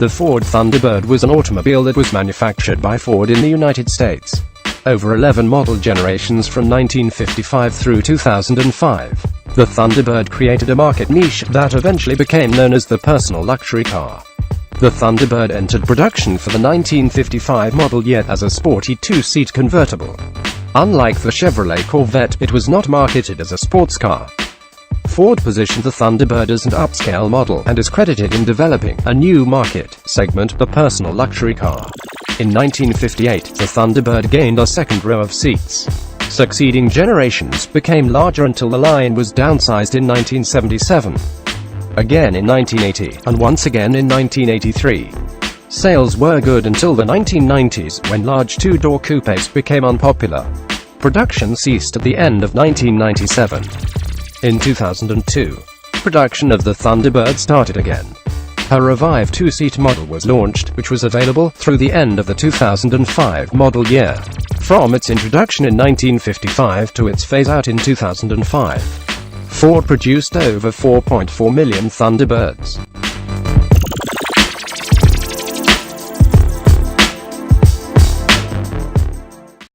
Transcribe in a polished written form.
The Ford Thunderbird was an automobile that was manufactured by Ford in the United States. Over 11 model generations from 1955 through 2005, the Thunderbird created a market niche that eventually became known as the personal luxury car. The Thunderbird entered production for the 1955 model year as a sporty two-seat convertible. Unlike the Chevrolet Corvette, it was not marketed as a sports car. Ford positioned the Thunderbird as an upscale model and is credited in developing a new market segment, the personal luxury car. In 1958, the Thunderbird gained a second row of seats. Succeeding generations became larger until the line was downsized in 1977. Again in 1980, and once again in 1983. Sales were good until the 1990s, when large two-door coupes became unpopular. Production ceased at the end of 1997. In 2002, production of the Thunderbird started again. A revived two-seat model was launched, which was available through the end of the 2005 model year. From its introduction in 1955 to its phase-out in 2005, Ford produced over 4.4 million Thunderbirds.